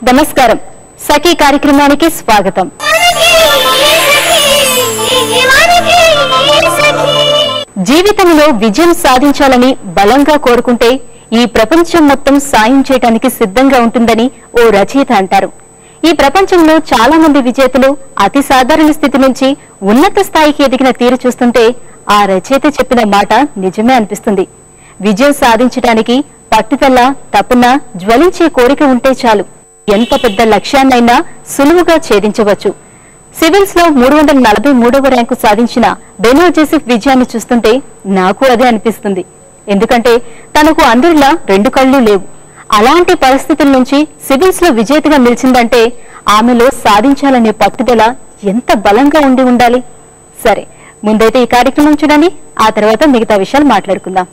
నమస్కారం సఖీ కార్యక్రమానికి స్వాగతం. జీవితంలో విజయం సాధించాలని బలంగా కోరుకుంటే ఈ ప్రపంచం మొత్తం సాయం చేయడానికి సిద్ధంగా ఉంటుందని ఓ రచయిత అంటారు. ఈ ప్రపంచంలో చాలా మంది విజేతలు అతి సాధారణ స్థితి నుంచి ఉన్నత స్థాయికి ఎదిగిన తీరు చూస్తుంటే ఆ రచయిత చెప్పిన మాట నిజమే అనిపిస్తుంది. విజయం సాధించడానికి పట్టుదల, తపన, జ్వలించే కోరిక ఉంటే చాలు ఎంత పెద్ద లక్ష్యాన్నైనా సులువుగా ఛేదించవచ్చు. సివిల్స్ లో 343వ ర్యాంకు సాధించిన బెనో జోసెఫ్ విజయాన్ని చూస్తుంటే నాకు అదే అనిపిస్తుంది. ఎందుకంటే తనకు అందరిలా 2 కళ్ళు లేవు. అలాంటి పరిస్థితుల నుంచి సివిల్స్ లో విజేతగా నిలిచిందంటే ఆమెలో సాధించాలనే పట్టుదల ఎంత బలంగా ఉండాలి. సరే, ముందైతే ఈ కార్యక్రమం చూడండి, ఆ తర్వాత మిగతా విషయాలు మాట్లాడుకుందాం.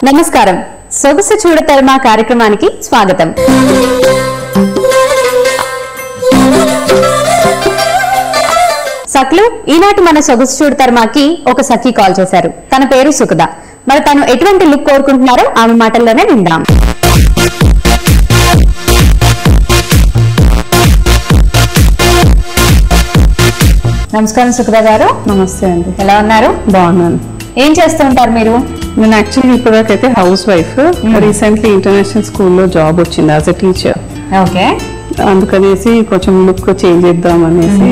నమస్కారం, సొగసు చూడతరమా కార్యక్రమానికి స్వాగతం. సఖ్లు, ఈనాటి మన సొగసు చూడతరమాకి ఒక సఖి కాల్ చేశారు. తన పేరు సుఖద. మరి తను ఎటువంటి లుక్ కోరుకుంటున్నారో ఆమె మాటల్లోనే విందాం. నమస్కారం సుఖద గారు. నమస్తే అండి. ఎలా ఉన్నారు? బాగున్నాను. ఏం చేస్తూ ఉంటారు మీరు? నేను యాక్చువల్లీ ఇప్పటివరకు అయితే హౌస్ వైఫ్. రీసెంట్లీ ఇంటర్నేషనల్ స్కూల్లో జాబ్ వచ్చింది యాజ్ ఎ టీచర్. ఓకే, అందుకనేసి కొంచెం లుక్ చేంజ్ చేద్దాం అనేసి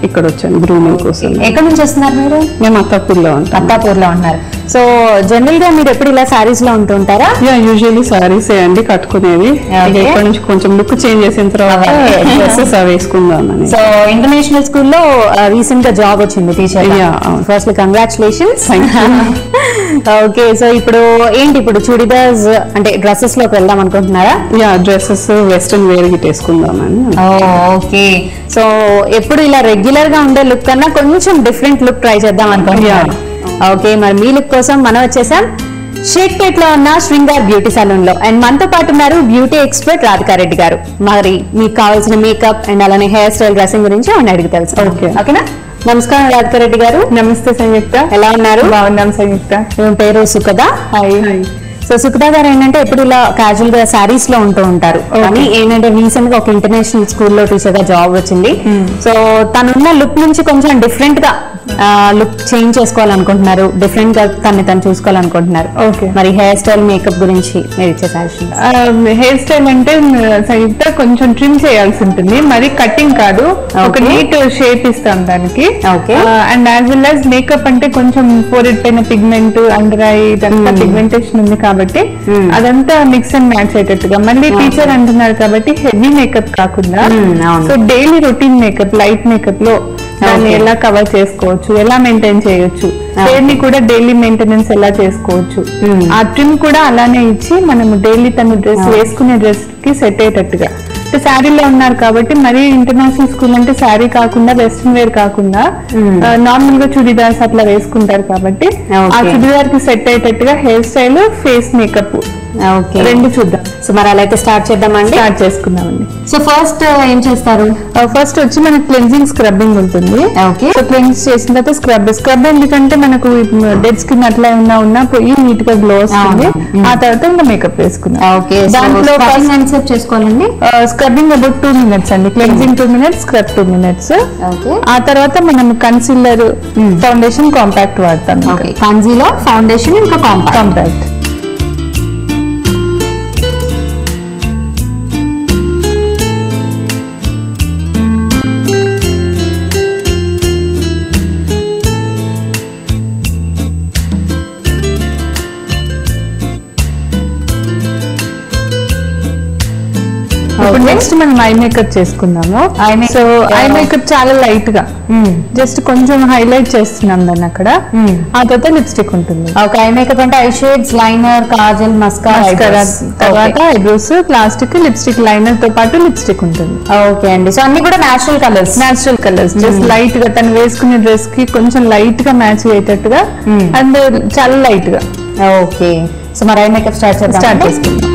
ఇక్కడ వచ్చాను గ్రూమింగ్ కోసం. ఎక్కడి నుంచి వస్తున్నారు మీరు? మేము అత్తాపూర్లో ఉంటాం. అత్తాపూర్లో ఉన్నారు. సో జనరల్ గా మీరు ఎప్పుడు ఇలా సారీస్ లో ఉంటూ ఉంటారా? యూజువల్లీ సారీస్ అండి కట్టుకునేది. ఇక్కడ నుంచి కొంచెం లుక్ చేంజ్ చేసిన తర్వాత డ్రెస్సెస్ అవి వేసుకుందాం అని. సో ఇంటర్నేషనల్ స్కూల్లో రీసెంట్ గా జాబ్ వచ్చింది teacher. Firstly congratulations. Okay, so ఇప్పుడు ఏంటి, ఇప్పుడు చుడిదార్స్ అంటే డ్రెస్సెస్ లోకి వెళ్దాం అనుకుంటున్నారా? డ్రెస్సెస్ వెస్ట్రన్ వేర్ గిట్ వేసుకుందామని. ఓకే, సో ఎప్పుడు ఇలా రెగ్యులర్ గా ఉండే లుక్ కన్నా కొంచెం డిఫరెంట్ లుక్ ట్రై చేద్దాం అనుకుంటున్నాను. ఓకే, మరి మీ లుక్ కోసం మనం వచ్చేసాం షేక్పేట్ లో ఉన్న శృంగార్ బ్యూటీ సలూన్ లో. అండ్ మనతో పాటు ఉన్నారు బ్యూటీ ఎక్స్పర్ట్ రాధికారెడ్డి గారు. మరి మీకు కావాల్సిన మేకప్ అండ్ అలానే హెయిర్ స్టైల్, డ్రెస్సింగ్ గురించి అడిగి తెలుసు. ఓకేనా? నమస్కారం రాధికారెడ్డి గారు. నమస్తే సంయుక్త. ఎలా ఉన్నారు? బాగున్నాం సంయుక్త. పేరు సుఖద. సో సుఖద గారు ఏంటంటే ఎప్పుడు ఇలా క్యాజువల్ గా సారీస్ లో ఉంటూ ఉంటారు. కానీ ఏంటంటే రీసెంట్ గా ఒక ఇంటర్నేషనల్ స్కూల్లో టీచర్ గా జాబ్ వచ్చింది. సో తనున్న లుక్ నుంచి కొంచెం డిఫరెంట్ గా లుక్ చేంజ్ చేసుకోవాలనుకుంటున్నారు, డిఫరెంట్ గా తను చూసుకోవాలనుకుంటున్నారు. ఓకే, మరి హెయిర్ స్టైల్, మేకప్ గురించి మీరు ఇచ్చే సజెషన్? హెయిర్ స్టైల్ అంటే సంయుక్త కొంచెం ట్రిమ్ చేయాల్సి ఉంటుంది, మరి కటింగ్ కాదు. ఒక నీట్ షేప్ ఇస్తాం దానికి. And as well as makeup అంటే కొంచెం ఫోరెడ్ పైన పిగ్మెంట్, అండర్ ఐ ఇదంతా పిగ్మెంటేషన్ ఉంది కాబట్టి అదంతా మిక్స్ అండ్ మ్యాచ్ అయ్యేటట్టుగా. మళ్ళీ టీచర్ అంటున్నారు కాబట్టి హెవీ మేకప్ కాకుండా so daily routine makeup, light makeup లో దాన్ని ఎలా కవర్ చేసుకోవచ్చు, ఎలా మెయింటైన్ చేయొచ్చు, హెయిర్ ని కూడా డైలీ మెయింటెనెన్స్ ఎలా చేసుకోవచ్చు, ఆ ట్రిమ్ కూడా అలానే ఇచ్చి మనము డైలీ తను డ్రెస్ వేసుకునే డ్రెస్ కి సెట్ అయ్యేటట్టుగా. శారీలో ఉన్నారు కాబట్టి మరి ఇంటర్నేషనల్ స్కూల్ అంటే శారీ కాకుండా వెస్ట్రన్ వేర్ కాకుండా నార్మల్ గా చుడిదార్స్ అట్లా వేసుకుంటారు కాబట్టి ఆ చుడిదార్ కి సెట్ అయ్యేటట్టుగా హెయిర్ స్టైల్, ఫేస్ మేకప్ రెండు చూద్దాం. సో మరి అలా అయితే స్టార్ట్ చేద్దామండి. స్టార్ట్ చేసుకుందామండి. సో ఫస్ట్ ఏం చేస్తారు? ఫస్ట్ వచ్చి మనకి క్లెన్జింగ్ స్క్రబ్బింగ్ ఉంటుంది. సో క్లెన్స్ చేసిన తర్వాత స్క్రబ్ ఎందుకంటే మనకు డెడ్ స్కిన్ అట్లా ఉన్నా పోయి నీట్ గా గ్లో వస్తుంది. ఆ తర్వాత ఇంకా మేకప్ వేసుకుందాం. దాంట్లో చేసుకోవాలండి స్క్రబ్బింగ్ అబౌట్ 2 minutes అండి. Cleansing 2 minutes, scrub 2 minutes. ఆ తర్వాత మనం కన్సీలర్, ఫౌండేషన్, కాంపాక్ట్ వాడతాం. కన్సీలర్, ఫౌండేషన్, ఇంకా కాంపాక్ట్. ఇప్పుడు నెక్స్ట్ మనం ఐ మేకప్ చేసుకుందాము. సో ఐ మేకప్ చాలా లైట్ గా జస్ట్ కొంచెం హైలైట్ చేస్తున్నాం దాన్ని అక్కడ. ఆ తర్వాత లిప్స్టిక్ ఉంటుంది. ఓకే, ఐ మేకప్ అంటే I shades, liner, Kajal, mascara, తర్వాత ఐబ్రోస్, ప్లాస్టిక్, లిప్స్టిక్, లైనర్ తో పాటు లిప్స్టిక్ ఉంటుంది. ఓకే అండి. సో అన్ని కూడా నేచురల్ కలర్స్, జస్ట్ లైట్ గా తను వేసుకునే డ్రెస్ కి కొంచెం లైట్ గా మ్యాచ్ అయ్యేటట్టుగా అండ్ చాలా లైట్ గా. ఓకే, సో మరి ఐ మేకప్ స్టార్ట్ చేసుకుందాం.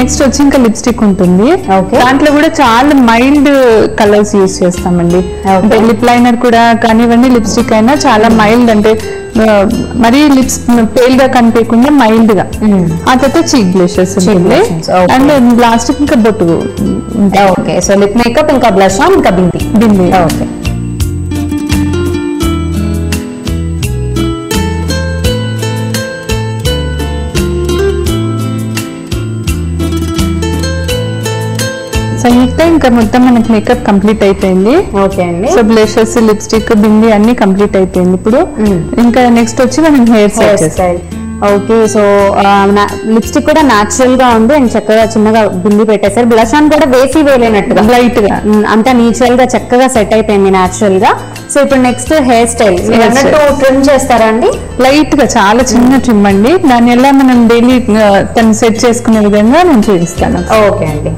నెక్స్ట్ వచ్చి ఇంకా లిప్స్టిక్ ఉంటుంది. దాంట్లో కూడా చాలా మైల్డ్ కలర్స్ యూస్ చేస్తామండి. అంటే లిప్ లైనర్ కూడా కానివ్వండి, లిప్స్టిక్ అయినా చాలా మైల్డ్, అంటే మరీ లిప్స్ పేల్ గా కనిపించకుండా మైల్డ్ గా. ఆ తర్వాత చీక్ బ్లషెస్ ఉంటుంది అండ్ లాస్ట్ ఇంకా బొట్టు. ఓకే, సో లిప్ మేకప్, ఇంకా బ్లష్, ఇంకా బింది. ఓకే, సంయుక్త ఇంకా మొత్తం మనకి మేకప్ కంప్లీట్ అయిపోయింది. ఓకే అండి. సో బ్లషెస్, లిప్స్టిక్, బింది అన్ని కంప్లీట్ అయిపోయింది. ఇప్పుడు ఇంకా నెక్స్ట్ వచ్చి మనం hair style. Okay, so lipstick కూడా నాచురల్ గా ఉంది అండ్ చక్కగా చిన్నగా బింది పెట్టేశారు. బ్లష్ ఆన్ కూడా వేయలేనట్టుగా లైట్ గా అంతా నేచురల్ గా చక్కగా సెట్ అయిపోయింది నాచురల్ గా. సో ఇప్పుడు నెక్స్ట్ హెయిర్ స్టైల్ అన్నట్టు ట్రిమ్ చేస్తారా అండి? లైట్ గా, చాలా చిన్న ట్రిమ్ అండి. దాన్ని ఎలా మనం డైలీ తను సెట్ చేసుకునే విధంగా నేను చూపిస్తాను. ఓకే అండి.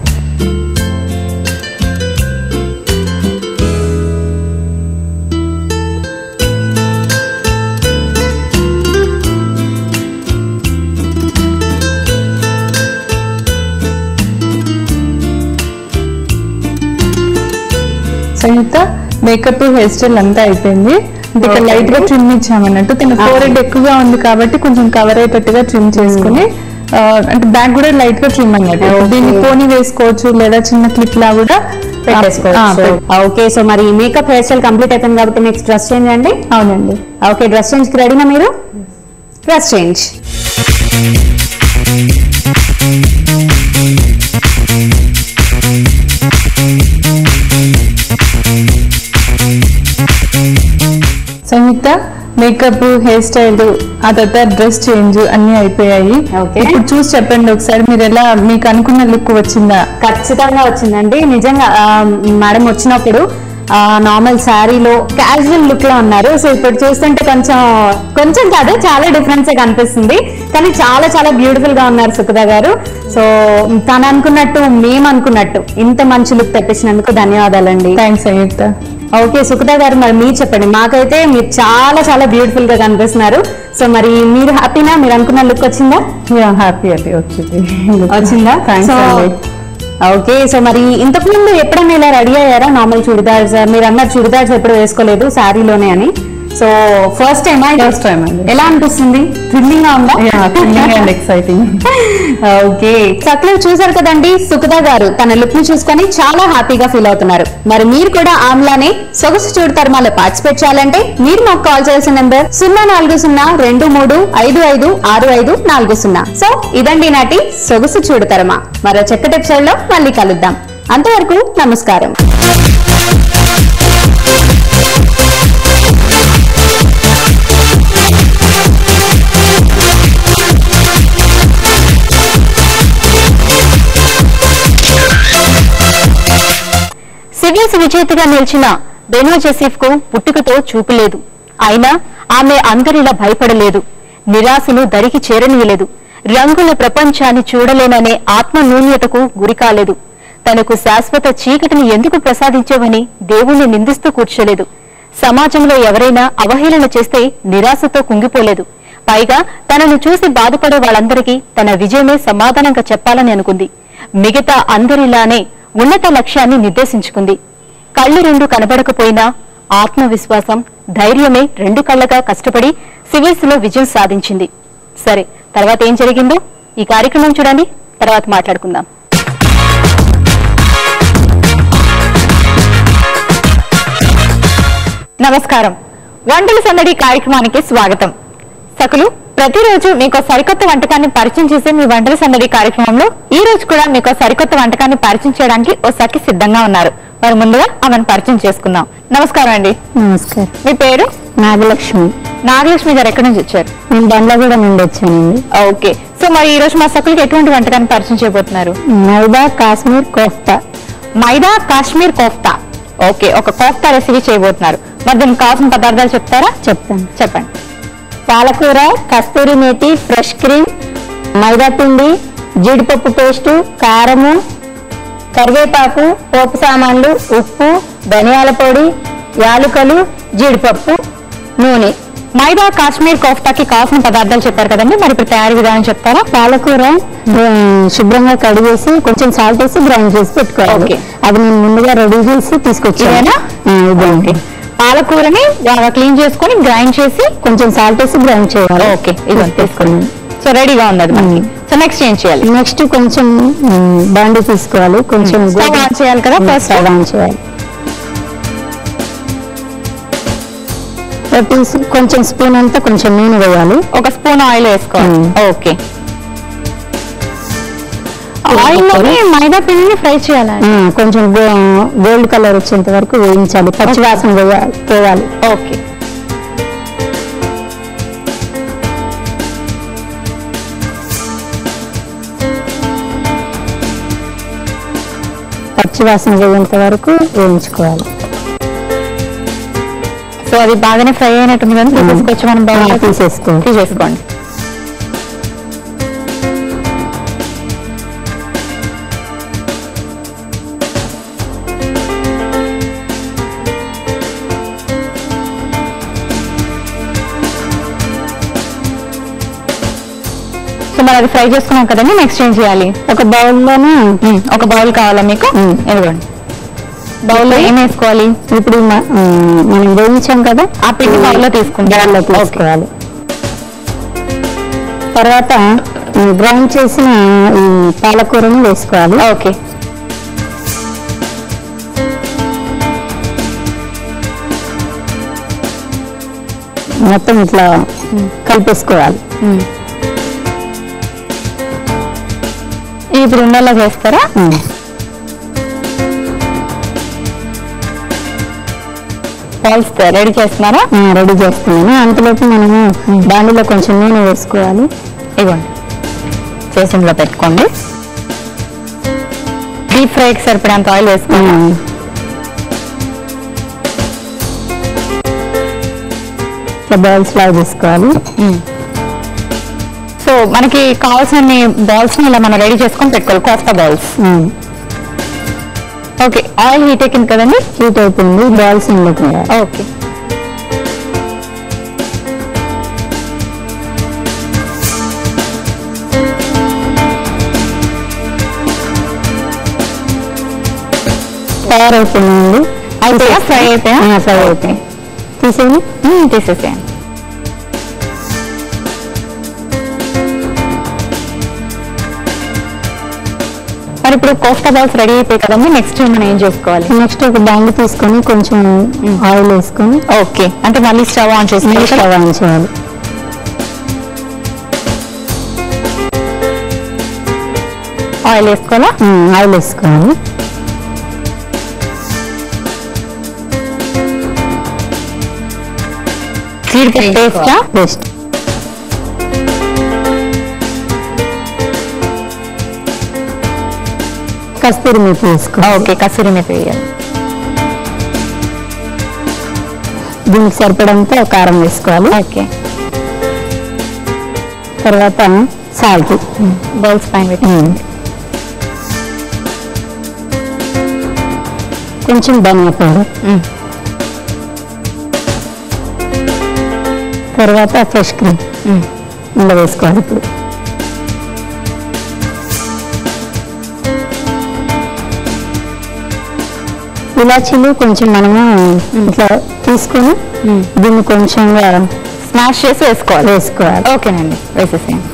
సంయుక్త మేకప్, హెయిర్ స్టైల్ అంతా అయిపోయింది. ఇంకా లైట్ గా ట్రిమ్ ఇచ్చామన్నట్టు. తన ఫోరెడ్ ఎక్కువగా ఉంది కాబట్టి కొంచెం కవర్ అయ్యేటట్టుగా ట్రిమ్ చేసుకుని, అంటే బ్యాక్ కూడా లైట్ గా ట్రిమ్ అన్నట్టు. దీన్ని పోనీ వేసుకోవచ్చు లేదా చిన్న క్లిప్ లా కూడా పెట్టేసుకోవచ్చు. ఓకే, సో మరి మేకప్, హెయిర్ స్టైల్ కంప్లీట్ అయిపోయింది కాబట్టి నెక్స్ట్ డ్రెస్ చేంజ్ అండి. అవునండి. ఓకే, డ్రెస్ చేంజ్ కి రెడీనా మీరు? Dress change. Samyuktha makeup, hair style, ఆ తర్వాత డ్రెస్ చేంజ్ అన్ని అయిపోయాయి. ఇప్పుడు చూసి చెప్పండి ఒకసారి, మీరు ఎలా, మీకు అనుకున్న లుక్ వచ్చిందా? ఖచ్చితంగా వచ్చిందండి. నిజంగా మేడం వచ్చినప్పుడు నార్మల్ శారీలో క్యాజువల్ లుక్ లో ఉన్నారు. సో ఇప్పుడు చూస్తుంటే కొంచెం కాదు, చాలా డిఫరెన్స్ కనిపిస్తుంది. కానీ చాలా చాలా బ్యూటిఫుల్ గా ఉన్నారు సుఖద గారు. సో తను అనుకున్నట్టు, మేము అనుకున్నట్టు ఇంత మంచి లుక్ తెప్పించినందుకు ధన్యవాదాలండి. థ్యాంక్స్ సంయుక్త. ఓకే సుఖద గారు, మరి మీరు చెప్పండి. మాకైతే మీరు చాలా చాలా బ్యూటిఫుల్ గా కనిపిస్తున్నారు. సో మరి మీరు హ్యాపీనా? మీరు అనుకున్న లుక్ వచ్చిందా? హ్యాపీ అండి, వచ్చిందా? ఓకే, సో మరి ఇంతకు ముందు ఎప్పుడైనా ఇలా రెడీ అయ్యారా? నార్మల్ చుడిదార్స్, మీరు అన్నారు చుడిదార్స్ ఎప్పుడు వేసుకోలేదు, శారీలోనే అని. సో ఫస్ట్ టైం అండి. ఎలా అనిపిస్తుంది? థ్రిల్లింగ్ గా ఉందా? ఎక్సైటింగ్. ఓకే, చక్కగా చూసారు కదండి. సుఖద గారు తన లుక్ ని చూసుకొని చాలా హ్యాపీగా ఫీల్ అవుతున్నారు. మరి మీరు కూడా ఆమ్లానే సొగసు చూడు తరమాలో పార్టిసిపేట్ చేయాలంటే మీరు మాకు కాల్ చేయాల్సిన నెంబర్ 04023256540. సో ఇదండి నాటి సొగసు చూడు తరమా. మరో చక్కటి ఎపిసోడ్ లో మళ్ళీ కలుద్దాం. అంతవరకు నమస్కారం. సివిల్స్ విజేతగా నిలిచిన బెనో జెసిఫ్ కు పుట్టుకతో చూపు లేదు. అయినా ఆమె అందరిలా భయపడలేదు. నిరాశను దరికి చేరనీయలేదు. రంగుల ప్రపంచాన్ని చూడలేననే ఆత్మన్యూన్యతకు గురికాలేదు. తనకు శాశ్వత చీకటిని ఎందుకు ప్రసాదించేవని దేవుణ్ణి నిందిస్తూ కూర్చోలేదు. సమాజంలో ఎవరైనా అవహేళన చేస్తే నిరాశతో కుంగిపోలేదు. పైగా తనను చూసి బాధపడే వాళ్ళందరికీ తన విజయమే సమాధానంగా చెప్పాలని అనుకుంది. మిగతా అందరిలానే ఉన్నత లక్ష్యాన్ని నిర్దేశించుకుంది. కళ్ళు రెండు కనబడకపోయినా ఆత్మవిశ్వాసం, ధైర్యమే రెండు కళ్ళగా కష్టపడి సివిల్స్ లో విజయం సాధించింది. సరే, తర్వాత ఏం జరిగిందో ఈ కార్యక్రమం చూడండి, తర్వాత మాట్లాడుకుందాం. నమస్కారం, వంటల సందడి కార్యక్రమానికి స్వాగతం. సకులు, ప్రతిరోజు మీకు సరికొత్త వంటకాన్ని పరిచయం చేసే మీ వంటల సందడి కార్యక్రమంలో ఈ రోజు కూడా మీకు సరికొత్త వంటకాన్ని పరిచయం చేయడానికి ఓ సఖి సిద్ధంగా ఉన్నారు. మరి ముందుగా ఆమెను పరిచయం చేసుకుందాం. నమస్కారం అండి. నమస్కారం. మీ పేరు? నాగలక్ష్మి. నాగలక్ష్మి గారు ఎక్కడి నుంచి వచ్చారు? నేను బండ్లగూడ నుండి వచ్చానండి. ఓకే, సో మరి ఈ రోజు మా సకులకి ఎటువంటి వంటకాన్ని పరిచయం చేయబోతున్నారు? మైదా కాశ్మీర్ కోఫ్తా. మైదా కాశ్మీర్ కోఫ్తా. ఓకే, ఒక కోఫ్తా రెసిపీ చేయబోతున్నారు. మరి దీనికి కావాల్సిన పదార్థాలు చెప్తారా? చెప్తాను. చెప్పండి. పాలకూర, కస్తూరి మేతి, ఫ్రెష్ క్రీమ్, మైదా పిండి, జీడిపప్పు పేస్టు, కారము, కరివేపాకు, పోపు సామాన్లు, ఉప్పు, ధనియాల పొడి, యాలకులు, జీడిపప్పు, నూనె. మైదా కాశ్మీర్ కోఫ్తాకి కావాల్సిన పదార్థాలు చెప్పారు కదండి, మరి ఇప్పుడు తయారీ విధానం చెప్తారా? పాలకూర శుభ్రంగా కడిగేసి కొంచెం సాల్ట్ వేసి గ్రైండ్ చేసి పెట్టుకోవాలి. అది నేను ముందుగా రెడీ చేసి తీసుకొచ్చాను. ఇదండి పాలకూరని క్లీన్ చేసుకొని గ్రైండ్ చేసి కొంచెం సాల్ట్ వేసి గ్రైండ్ చేయాలి. ఓకే, ఇదంతా తీసుకుని సో రెడీగా ఉంది అది మనకి. సో నెక్స్ట్ ఏం చేయాలి? నెక్స్ట్ కొంచెం బాండి తీసుకోవాలి, కొంచెం ఆన్ చేయాలి కదా, ఫస్ట్ ఆన్ చేయాలి. కొంచెం స్పూన్ అంతా కొంచెం నూనె వేయాలి, ఒక స్పూన్ ఆయిల్ వేసుకోవాలి. ఓకే, ఆయిల్ మైదా పిండిని ఫ్రై చేయాలి, కొంచెం గోల్డ్ కలర్ వచ్చేంత వరకు వేయించాలి, పచ్చివాసన పోవాలి. ఓకే, పచ్చివాసన పోయేంత వరకు వేయించుకోవాలి. సో అది బాగానే ఫ్రై అయినట్టుంది కదా, తీసుకొచ్చి మనం బాగా తీసేసుకోండి. సో మరి అది ఫ్రై చేసుకున్నాం కదండి, నెక్స్ట్ ఏం చేయాలి? ఒక బౌల్లోనే ఒక బౌల్ కావాలా మీకు? ఇదిగోండి, బౌల్లో ఏం వేసుకోవాలి? ఇప్పుడు మనం వేయించాం కదా, ఆ పిండి బౌల్లో తీసుకోవాలి. తర్వాత గ్రైండ్ చేసిన ఈ పాలకూరను వేసుకోవాలి. ఓకే, మొత్తం ఇట్లా కలిపేసుకోవాలి. ఇప్పుడు ఉండేలా చేస్తారా? బాల్స్ రెడీ చేస్తున్నారా? రెడీ చేస్తున్నాను. అంతలోపు మనము దానిలో కొంచెం నూనె వేసుకోవాలి. ఇవ్వండి, చేసింగ్లో పెట్టుకోండి. డీప్ ఫ్రైకి సరిపడేంత ఆయిల్ వేసుకోండి. బాల్స్ లాగా తీసుకోవాలి. సో మనకి కావాల్సిన బాల్స్ ని ఇలా మనం రెడీ చేసుకొని పెట్టుకోవాలి, kofta balls. Okay, oil heat ఎక్కింది కదండి? హీట్ అయిపోయింది, బాల్స్ ఇందులోకి వేయాలి. ఓకే, తయారైపోయిందండి. అయిపోయా? ఫ్రై అయిపోయా? ఫ్రై అయిపోయాయి. తీసేసేయండి. మరి ఇప్పుడు కోఫ్తా బాల్స్ రెడీ అయిపోయి కదండి, నెక్స్ట్ మనం ఏం చేసుకోవాలి? నెక్స్ట్ ఒక బాండి తీసుకొని కొంచెం ఆయిల్ వేసుకొని. ఓకే, అంటే మళ్ళీ స్టవ్ ఆన్ చేసుకొని స్టవ్ ఆన్ చేయాలి. ఆయిల్ వేసుకోవాలా? ఆయిల్ వేసుకోవాలి. పేస్ట్. కస్తూరి మేతి వేసుకోవాలి. ఓకే, కస్తూరి మేతి వేయాలి. దీనికి సరిపడంతో కారం వేసుకోవాలి. ఓకే, తర్వాత సాల్ట్ బాల్స్ పైన పెట్టి, కొంచెం ధనియా పౌడర్, తర్వాత ఫ్రెష్ క్రీమ్ ఇందులో వేసుకోవాలి. ఇప్పుడు ఇలాచీలు కొంచెం మనము ఇట్లా తీసుకొని దీన్ని కొంచెంగా స్మాష్ చేసి వేసుకోవాలి. ఓకేనండి, వేసేసేయండి.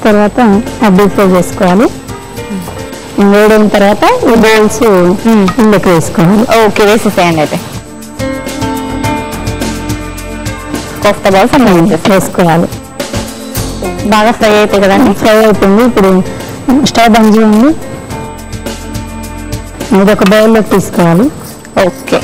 తర్వాత డీప్ ఫ్రై చేసుకోవాలి. వేడైన తర్వాత ఈ బౌల్స్ ఇందులోకి వేసుకోవాలి. ఓకే, వేసేసేయండి. అయితే కోఫ్తా బాల్స్ వేసుకోవాలి. బాగా ఫ్రై అయిపోయి కదండి? ఫ్రై అయిపోయింది. ఇప్పుడు స్టవ్ బంద్ చేయండి. ఇది ఒక బౌల్లోకి తీసుకోవాలి. ఓకే,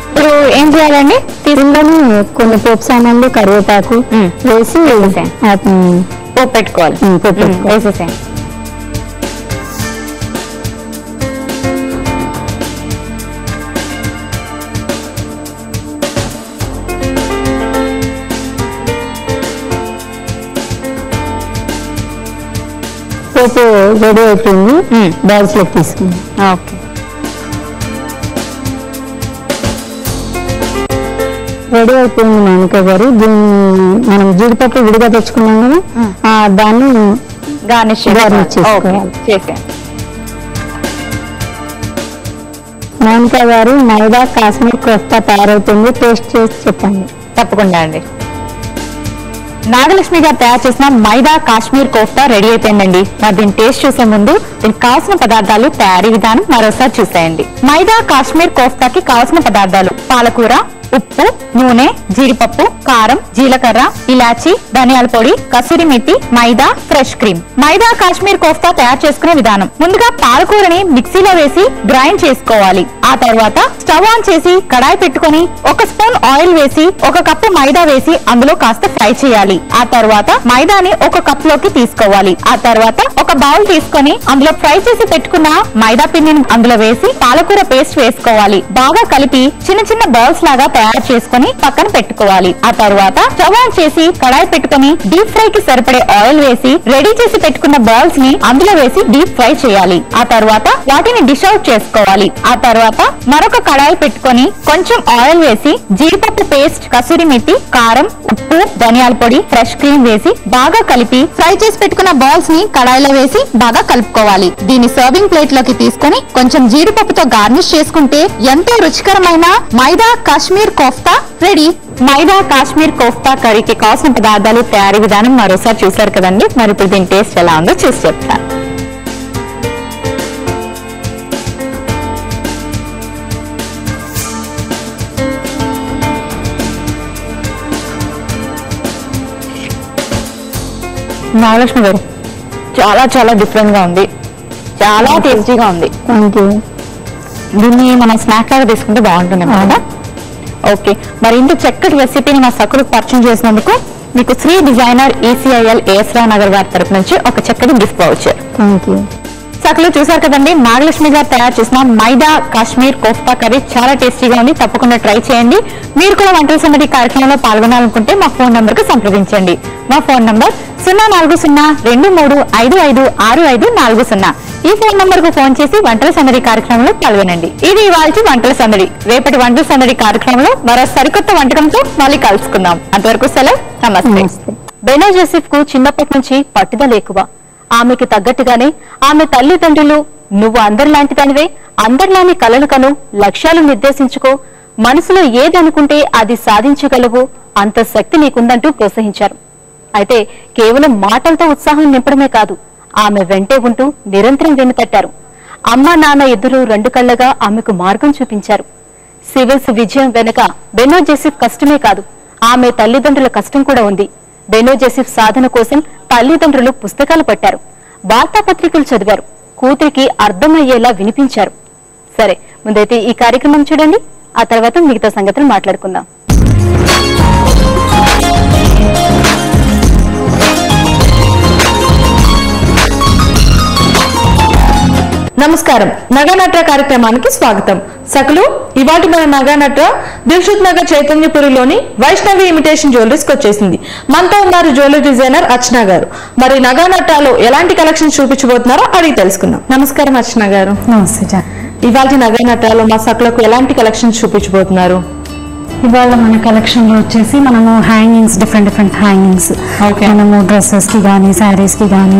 ఇప్పుడు ఏం చేయాలండి? ఇందులోని కొన్ని పోపు సామాన్లు, కరివేపాకు వేసి పోపు పెట్టుకోవాలి. వేసేసేయండి. జీడిపప్పు రెడీ అయిపోయింది, బౌల్స్ లో తీసుకుంది. ఓకే, రెడీ అయిపోయింది మౌనిక గారు. దీన్ని మనం జీడిపప్పు విడిగా తెచ్చుకున్నాం కదా, దాన్ని గార్నిష్ చేసుకోవాలి. మౌనిక గారు, మైదా కాశ్మీర్ కోఫ్తా తయారవుతుంది, టేస్ట్ చేసి చెప్పండి. తప్పకుండా అండి. నాగలక్ష్మి గారు తయారు చేసిన మైదా కాశ్మీర్ కోఫ్తా రెడీ అయిపోయిందండి. మరి దీన్ని టేస్ట్ చూసే ముందు దీనికి కావాల్సిన పదార్థాలు, తయారీ విధానం మరోసారి చూసేయండి. మైదా కాశ్మీర్ కోఫ్తాకి కావాల్సిన పదార్థాలు: పాలకూర, ఉప్పు, నూనె, జీడిపప్పు, కారం, జీలకర్ర, ఇలాచి, ధనియాల పొడి, కసూరి మెతి, మైదా, ఫ్రెష్ క్రీమ్. మైదా కాశ్మీర్ కోఫ్తా తయారు చేసుకునే విధానం: ముందుగా పాలకూరని మిక్సీలో వేసి గ్రైండ్ చేసుకోవాలి. ఆ తర్వాత స్టవ్ ఆన్ చేసి కడాయి పెట్టుకుని 1 స్పూన్ ఆయిల్ వేసి 1 కప్పు మైదా వేసి అందులో కాస్త ఫ్రై చేయాలి. ఆ తర్వాత మైదాని 1 కప్ లోకి తీసుకోవాలి. ఆ తర్వాత ఒక బౌల్ తీసుకొని అందులో ఫ్రై చేసి పెట్టుకున్న మైదా పిండిని అందులో వేసి పాలకూర పేస్ట్ వేసుకోవాలి. బాగా కలిపి చిన్న చిన్న బాల్స్ లాగా తయారు చేసుకుని పక్కన పెట్టుకోవాలి. ఆ తర్వాత స్టవ్ ఆన్ చేసి కడాయి పెట్టుకుని డీప్ ఫ్రై కి సరిపడే ఆయిల్ వేసి రెడీ చేసి పెట్టుకున్న బాల్స్ ని అందులో వేసి డీప్ ఫ్రై చేయాలి. ఆ తర్వాత వాటిని డిష్ అవుట్ చేసుకోవాలి. ఆ తర్వాత మరొక కడాయి పెట్టుకుని కొంచెం ఆయిల్ వేసి జీడిపప్పు పేస్ట్, కసూరి మెతి, కారం, ఉప్పు, ధనియాల పొడి, ఫ్రెష్ క్రీమ్ వేసి బాగా కలిపి ఫ్రై చేసి పెట్టుకున్న బాల్స్ ని కడాయిలో వేసి బాగా కలుపుకోవాలి. దీన్ని సర్వింగ్ ప్లేట్ లోకి తీసుకుని కొంచెం జీడిపప్పుతో గార్నిష్ చేసుకుంటే ఎంతో రుచికరమైన మైదా కాశ్మీర్ కోఫ్తా రెడీ. మైదా కాశ్మీర్ కోఫ్తా కర్రీకి కావాల్సిన పదార్థాలు, తయారీ విధానం మరోసారి చూసారు కదండి. మరి ఇప్పుడు దీని టేస్ట్ ఎలా ఉందో చూసి చెప్తాను. నాగలక్ష్మి గారు, చాలా చాలా డిఫరెంట్ గా ఉంది, చాలా టేస్టీగా ఉంది. Thank you. దీన్ని మనం స్నాక్ లాగా తీసుకుంటే బాగుంటుంది అన్నమాట. ఓకే, మరి ఇంత చక్కటి రెసిపీని మా సకులకు పరిచయం చేసినందుకు మీకు Shri designer ECIL AS Rao Nagar గారి తరపు నుంచి ఒక చక్కటి గిఫ్ట్ వౌచర్. Thank you. సకులు చూసారు కదండి, నాగలక్ష్మి గారు తయారు చేసిన మైదా కాశ్మీర్ కోఫ్తా కర్రీ చాలా టేస్టీగా ఉంది. తప్పకుండా ట్రై చేయండి. మీరు కూడా వంటల సందడి కార్యక్రమంలో పాల్గొనాలనుకుంటే మా ఫోన్ నంబర్ కు సంప్రదించండి. మా ఫోన్ నంబర్ 040223565540. ఈ ఫోన్ నంబర్ కు ఫోన్ చేసి వంటల సందడి కార్యక్రమంలో పాల్గొనండి. ఇది ఇవాల్టి వంటల సందడి. రేపటి వంటల సందడి కార్యక్రమంలో మరో సరికొత్త వంటకంతో మళ్ళీ కలుసుకుందాం. అంతవరకు సెలవు. నమస్తే. బెనో జోసెఫ్ కు చిన్నప్పటి నుంచి పట్టుదల ఎక్కువ. ఆమెకి తగ్గట్టుగానే ఆమె తల్లిదండ్రులు, నువ్వు అందరిలాంటి దానివే, అందరిలాని కలలు కను, లక్ష్యాలు నిర్దేశించుకో, మనసులో ఏదనుకుంటే అది సాధించగలవు, అంత శక్తి నీకుందంటూ ప్రోత్సహించారు. అయితే కేవలం మాటలతో ఉత్సాహం నింపడమే కాదు, ఆమె వెంటే ఉంటూ నిరంతరం వెన్నుతట్టారు. అమ్మా నాన్న ఇద్దరు 2 కళ్లగా ఆమెకు మార్గం చూపించారు. సివిల్స్ విజయం వెనుక బెనో జోసెఫ్ కష్టమే కాదు, ఆమె తల్లిదండ్రుల కష్టం కూడా ఉంది. బెనో జోసెఫ్ సాధన కోసం తల్లిదండ్రులు పుస్తకాలు పట్టారు, వార్తాపత్రికలు చదివారు, కూతురికి అర్థమయ్యేలా వినిపించారు. సరే, ముందైతే ఈ కార్యక్రమం చూడండి, ఆ తర్వాత మిగతా సంగతులు మాట్లాడుకుందాం. నమస్కారం, నగానట్ర కార్యక్రమానికి స్వాగతం. సకులు, ఇవాటి మన నగానట్ర దిల్షుక్ నగర్ చైతన్యపురిలోని వైష్ణవి ఇమిటేషన్ జ్యువెలరీస్ కి వచ్చేసింది. మనతో ఉన్నారు జ్యువెలరీ డిజైనర్ అర్చన గారు. మరి నగానట్రలో ఎలాంటి కలెక్షన్స్ చూపించబోతున్నారో అడిగి తెలుసుకుందాం. నమస్కారం అర్చన గారు. నమస్తే. ఇవాటి నగానట్రలో మా సకులకు ఎలాంటి కలెక్షన్స్ చూపించబోతున్నారు? ఇవాళ మన కలెక్షన్ లో వచ్చేసి మనము హ్యాంగింగ్స్, డిఫరెంట్ హ్యాంగింగ్స్, మనము డ్రెస్సెస్ కి కానీ శారీస్ కి కానీ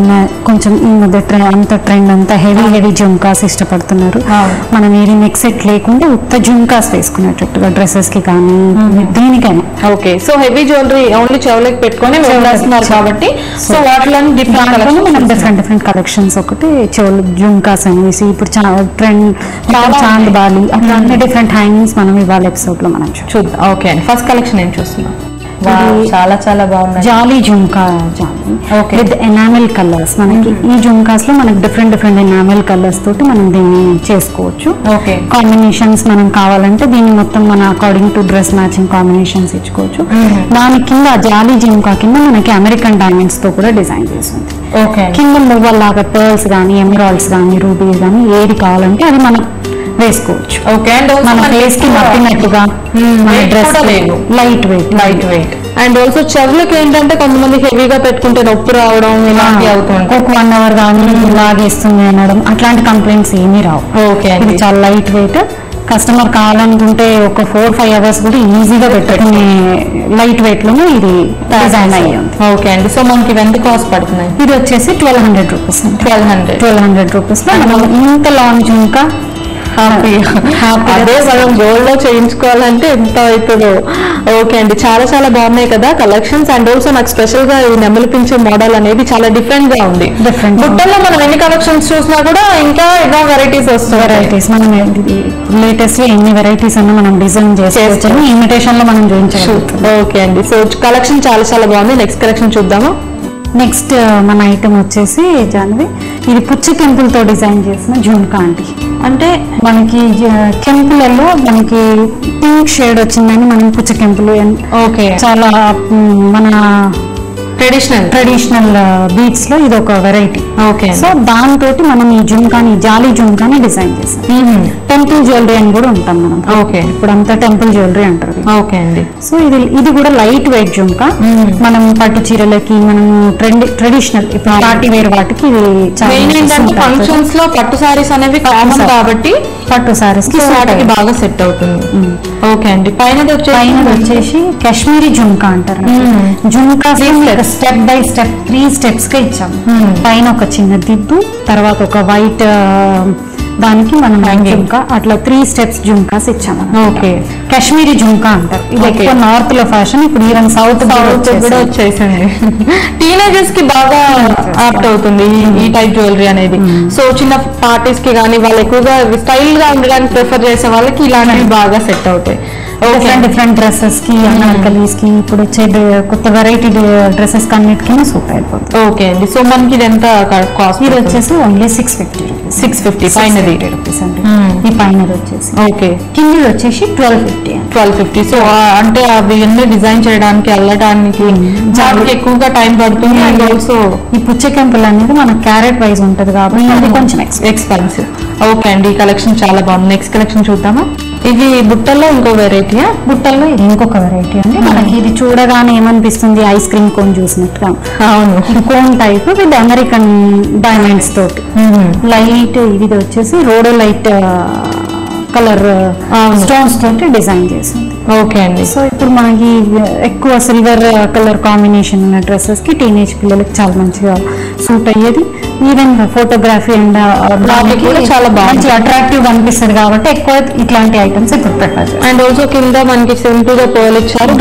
కొంచెం ఈ మధ్య అంత ట్రెండ్ అంతా హెవీ జుంకాస్ ఇష్టపడుతున్నారు. మనం ఏది నెక్ సెట్ లేకుండా ఉత్త జుంకాస్ వేసుకునేటట్టుగా డ్రెస్సెస్ కి కానీ దేనికైనా. Okay, so heavy jewellery only చెవులకి పెట్టుకొని వేస్తున్నారు కాబట్టి సో వాటిలో డిఫరెంట్ కలెక్షన్స్. ఒకటి చెవులు జుంకాస్ అనేసి ఇప్పుడు ట్రెండ్ చాంద్ బాలి, అట్లా డిఫరెంట్ హ్యాంగింగ్స్ మనం ఇవాళ ఎపిసోడ్ లో మనం చూద్దాం. ఓకే అండి, ఫస్ట్ కలెక్షన్ ఏం చూస్తున్నాం? చాలా చాలా బాగుంది. జాలీ జుంకా, విత్ ఎనామెల్ కలర్స్. మనకి ఈ జుంకాస్ లో మనకి డిఫరెంట్ ఎనామెల్ కలర్స్ తోటి మనం దీన్ని చేసుకోవచ్చు. ఓకే, కాంబినేషన్స్ మనం కావాలంటే దీన్ని మొత్తం మన according to dress matching combinations ఇచ్చుకోవచ్చు. దాని కింద జాలీ జుంకా కింద మనకి అమెరికన్ డైమండ్స్ తో కూడా డిజైన్ చేస్తుంది. ఓకే, కింద మువ్వల్లాగా పర్ల్స్ కానీ, ఎమరాల్డ్స్ కానీ, రూబీస్ కానీ ఏది కావాలంటే అది మనం వేసుకోవచ్చు. ఓకే. అండ్ మన ఫేస్ కి నప్పినట్టుగా dress light weight. And also చెవులకి ఏంటంటే కొంతమంది హెవీగా పెట్టుకుంటే నొప్పి రావడం ఇలాంటివి అవుతుంది. ఒక 1 hour కానీ లాగేస్తుంది అనడం అట్లాంటి కంప్లైంట్స్ ఏమీ రావు. ఓకే. ఇది చాలా లైట్ వెయిట్. కస్టమర్ కావాలనుకుంటే ఒక 4-5 hours కూడా ఈజీగా పెట్టుకునే లైట్ వెయిట్ లోనే ఇది డిజైన్ అయ్యింది. ఓకే అండి. సో మనకి ఎంత కాస్ట్ పడుతున్నాయి? ఇది వచ్చేసి 1200 రూపీస్. 1200 రూపీస్ లో మనం ఇంత లాంగ్ జుంకా అదే మనం గోల్డ్ లో చేయించుకోవాలంటే ఎంత అవుతుందో. ఓకే అండి. చాలా చాలా బాగున్నాయి కదా కలెక్షన్స్. అండ్ ఆల్సో నాకు స్పెషల్ గా ఈ నెమలి పింఛే మోడల్ అనేది చాలా డిఫరెంట్ గా ఉంది. బుట్టల్లో మనం ఎన్ని కలెక్షన్స్ చూసినా కూడా ఇంకా ఎన్నో వెరైటీస్ వస్తాయి. వెరైటీస్ మనం లేటెస్ట్ గా ఎన్ని వెరైటీస్ అన్న మనం డిజైన్ చేసుకోవచ్చు. ఇమిటేషన్ లో మనం చేయించవచ్చు. ఓకే అండి. సో కలెక్షన్ చాలా చాలా బాగుంది. నెక్స్ట్ కలెక్షన్ చూద్దాము. నెక్స్ట్ మన ఐటమ్ వచ్చేసి జాన్వి, ఇది పుచ్చ కెంపులతో డిజైన్ చేసిన జుంకా అండి. అంటే మనకి కెంపులలో మనకి పింక్ షేడ్ వచ్చిందని మనం పుచ్చ కెంపులు ఓకే చాలా మన ట్రెడిషనల్ బీట్స్ లో ఇది ఒక వెరైటీ. ఓకే. సో దాంతో మనం ఈ జుంకాని జాలీ జుంకాని డిజైన్ చేసాం. టెంపుల్ జ్యువెలరీ అని కూడా ఉంటాం మనం. ఓకే. ఇప్పుడు అంతా టెంపుల్ జ్యువెలరీ అంటారు. ఓకే అండి. సో ఇది కూడా లైట్ వెయిట్ జుంకా. మనం పట్టు చీరలకి మనం ట్రెడిషనల్ ఇప్పుడు పార్టీ వేర్ వాటికి ఫంక్షన్స్ లో పట్టు సారీస్ అనేవి కామన్ కాబట్టి పట్టు సారీస్ కి వాటికి బాగా సెట్ అవుతుంది. ఓకే అండి. పైన వచ్చేసి కాశ్మీరీ జుంకా అంటారు. జుంకా స్టెప్ బై స్టెప్ 3 steps గా ఇచ్చాము. పైన ఒక చిన్న దిద్దు, తర్వాత ఒక వైట్ దానికి మనం జుంకా అట్లా 3 steps జుంకాస్ ఇచ్చాము. ఓకే. కాశ్మీరీ జుంకా అంటారు. ఇది ఎక్కువ నార్త్ లో ఫ్యాషన్, ఇప్పుడు ఈవెన్ సౌత్ కూడా వచ్చేసింది. టీనేజర్స్ కి బాగా ఆప్ట్ అవుతుంది ఈ టైప్ జ్యువెలరీ అనేది. సో చిన్న పార్టీస్ కి కానీ వాళ్ళు ఎక్కువగా స్టైల్ గా ఉండడానికి ప్రిఫర్ చేసే వాళ్ళకి ఇలాంటివి బాగా సెట్ అవుతాయి. డిఫరెంట్ డ్రెస్సెస్ కి అనార్కలీస్ కి ఇప్పుడు వచ్చే కొత్త వెరైటీ డ్రెస్సెస్ అన్నిటికీ సూట్ అయిపోతుంది. ఓకే అండి. సో మనకి ఇది ఎంత కాస్ట్? ఇది వచ్చేసి ఓన్లీ 650 రూపీస్. 650 పైనది రూపీస్ అండి. ఈ పైనది వచ్చేసి ఓకే. కింది వచ్చేసి 1250. సో అంటే అవి అన్ని డిజైన్ చేయడానికి వెళ్ళడానికి చాలా ఎక్కువగా టైం పడుతుంది. అండ్ ఆల్సో ఈ పుచ్చ కెంపుల్ అనేది మన క్యారెట్ వైజ్ ఉంటది కాబట్టి అది కొంచెం ఎక్స్పెన్సివ్. ఓకే అండి. ఈ కలెక్షన్ చాలా బాగుంది. నెక్స్ట్ కలెక్షన్ చూద్దామా. ఇది బుట్టల్లో ఇంకో వెరైటీయా? బుట్టల్లో ఇది ఇంకొక వెరైటీ అండి. మనకి ఇది చూడగానే ఏమనిపిస్తుంది, ఐస్ క్రీమ్ కోన్ చూసినట్టుగా. అవును. Cone type with American diamonds తోటి లైట్. ఇది వచ్చేసి రోడో లైట్ కలర్ స్టోన్స్ తోటి డిజైన్ చేసింది. ఓకే అండి. సో ఇప్పుడు మనకి ఎక్కువ సిల్వర్ కలర్ కాంబినేషన్ ఉన్న డ్రెస్సెస్ కి టీనేజ్ పిల్లలకి చాలా మంచిగా సూట్ అయ్యేది. ఈవెన్ ఫోటోగ్రఫీ అండ్ కూడా చాలా బాగా అట్రాక్టివ్ అనిపిస్తుంది కాబట్టి ఎక్కువ ఇట్లాంటి ఐటమ్స్ ఇప్పుడు ప్రిఫర్ చేస్తారు. అండ్ ఆల్సో కింద మనకి సింపుల్ గా పోల్ ఇచ్చారు,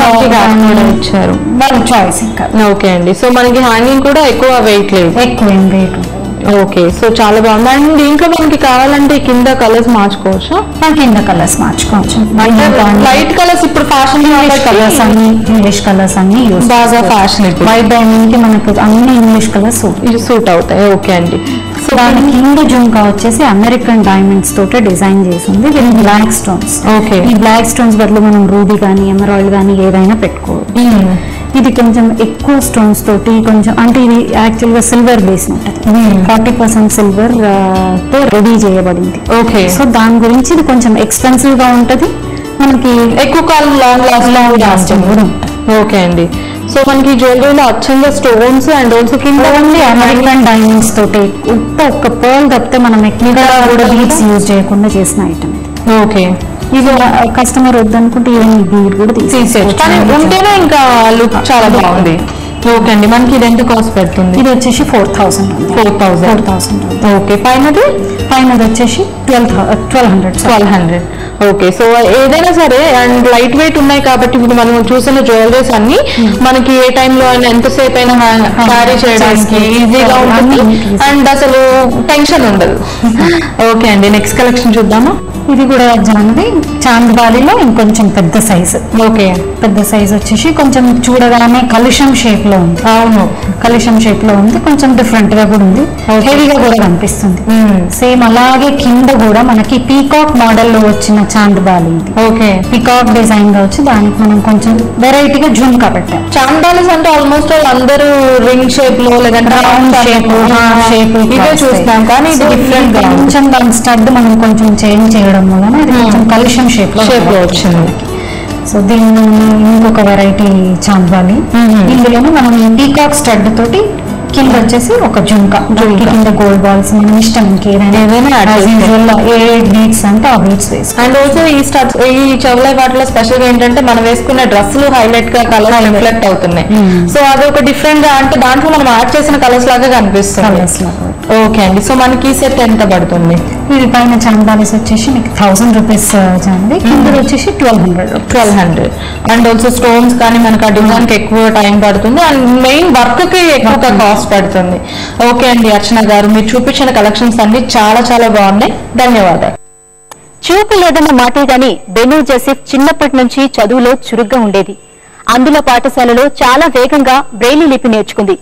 ఇచ్చారు వాళ్ళ చాయిస్ ఇంకా. ఓకే అండి. సో మనకి హ్యాంగింగ్ కూడా ఎక్కువ వెయిట్ లేదు, ఎక్కువ ఏం వెయిట్. ఓకే. సో చాలా బాగుంది. అండ్ దీంట్లో మనకి కావాలంటే కింద కలర్స్ మార్చుకోవచ్చు. కింద కలర్స్ మార్చుకోవచ్చు. లైట్ కలర్స్ ఇప్పుడు ఫ్యాషన్ కలర్స్ అన్ని ఇంగ్లీష్ కలర్స్ అన్ని బాగా ఫ్యాషన్. వైట్ డైమండ్ కి మనకు అన్ని ఇంగ్లీష్ కలర్స్ సూట్ అవుతాయి. ఓకే అండి. సో దాని కింద జుంకా వచ్చేసి అమెరికన్ డైమండ్స్ తోటే డిజైన్ చేసింది విత్ బ్లాక్ స్టోన్స్. ఓకే. ఈ బ్లాక్ స్టోన్స్ బదులు మనం రూబీ కానీ ఎమరాల్డ్ కానీ ఏదైనా పెట్టుకోవచ్చు. ఇది కొంచెం ఎక్కువ స్టోన్స్ తోటి కొంచెం అంటే ఇది యాక్చువల్ గా సిల్వర్ బేస్ ఉంటుంది. 40% సిల్వర్ తో రెడీ చేయబడింది. ఓకే. సో దాని గురించి ఇది కొంచెం ఎక్స్పెన్సివ్ గా ఉంటది, మనకి ఎక్కువ కాలం లాంగ్ లాస్టింగ్ కూడా ఉంటుంది. ఓకే అండి. సో మనకి జ్యువెలరీలో అచ్చంగా స్టోన్స్ అండ్ ఆల్సో కింద అమెరికన్ డైమండ్స్ తోటి ఒక్క పర్ల్ తప్పితే మనం ఎక్కువగా కూడా బీడ్స్ యూజ్ చేయకుండా చేసిన ఐటమ్ ఇది. ఓకే. ఇది కస్టమర్ వద్దనుకుంటే ఈవెన్ ఈ బీడ్ కూడా తీసేయచ్చు, కానీ ఉంటేనే ఇంకా లుక్ చాలా బాగుంది. ఓకే అండి. మనకి ఇది ఎంత కాస్ట్ పెడుతుంది? ఇది వచ్చేసి 4000. ఓకే. పైనది వచ్చేసి 1200. ఓకే. సో ఏదైనా సరే అండ్ లైట్ వెయిట్ ఉన్నాయి కాబట్టి ఇప్పుడు మనం చూసిన జ్యువెలరీస్ అన్ని మనకి ఏ టైంలో అయినా ఎంతసేపు అయినా క్యారీ చేయడానికి ఈజీగా ఉంటుంది అండ్ అసలు టెన్షన్ ఉండదు. ఓకే అండి. నెక్స్ట్ కలెక్షన్ చూద్దామా. ఇది కూడా జాన్వి చాంద్బాలిలో ఇంకొంచెం పెద్ద సైజ్. ఓకే. పెద్ద సైజ్ వచ్చేసి కొంచెం చూడగానే కలుషం షేప్ లో ఉంది. అవును, కలుషం షేప్ లో ఉంది, కొంచెం డిఫరెంట్ గా కూడా ఉంది, హెవీగా కూడా కనిపిస్తుంది. సేమ్ అలాగే కింద కూడా మనకి పీకాక్ మోడల్ లో వచ్చిన చాందబాలి, ఓకే, పీకాక్ డిజైన్ గా వచ్చి దానికి మనం కొంచెం వెరైటీగా జుమ్కా పెట్టాం. చాందాలిస్ అంటే ఆల్మోస్ట్ అందరూ రింగ్ షేప్ లో లేదంటే రౌండ్ షేప్ ఇవే చూస్తాం, కానీ ఇది డిఫరెంట్ గా కొంచెం దాని స్టడ్ మనం కొంచెం చేంజ్ చేయడం వలన అది కొంచెం కలుషం షేప్ లో వచ్చింది. సో దీన్ని ఇంకొక వెరైటీ చాందబాలి, ఇందులోనే మనం పీకాక్ స్టడ్ తోటి కింద వచ్చేసి ఒక జుంకా, కింద గోల్డ్ బాల్స్ మనం ఇష్టం ఇంకేదైనా ఏ బీట్స్ అంటే ఆ బీట్స్ వేసి. అండ్ ఆల్సో ఈ చెవులై వాటిలో స్పెషల్ గా ఏంటంటే మనం వేసుకున్న డ్రెస్సులు హైలైట్ గా కలర్ రిఫ్లెక్ట్ అవుతున్నాయి. సో అది ఒక డిఫరెంట్ గా, అంటే దాంట్లో మనం యాడ్ చేసిన కలర్స్ లాగా కనిపిస్తుంది. ఓకే అండి, సో మనకి ఈ సెట్ ఎంత పడుతుంది? ఇది పైన చాందాలిస్ వచ్చేసి మీకు 1000 రూపీస్ చాంది, కింద వచ్చేసి 1200. అండ్ ఆల్సో స్టోన్స్ కానీ మనకు ఆ డిజైన్ కి ఎక్కువ టైం పడుతుంది, అండ్ మెయిన్ వర్క్ కి ఎక్కువ కాస్ట్ పడుతుంది. ఓకే అండి అర్చన గారు, మీరు చూపించిన కలెక్షన్స్ అన్ని చాలా చాలా బాగున్నాయి, ధన్యవాదాలు. చూపు లేదన్న మాటే గాని బెను జోసెఫ్ చిన్నప్పటి నుంచి చదువులో చురుగ్గా ఉండేది. అందులో పాఠశాలలో చాలా వేగంగా బ్రెయిలీ లిపి నేర్చుకుంది.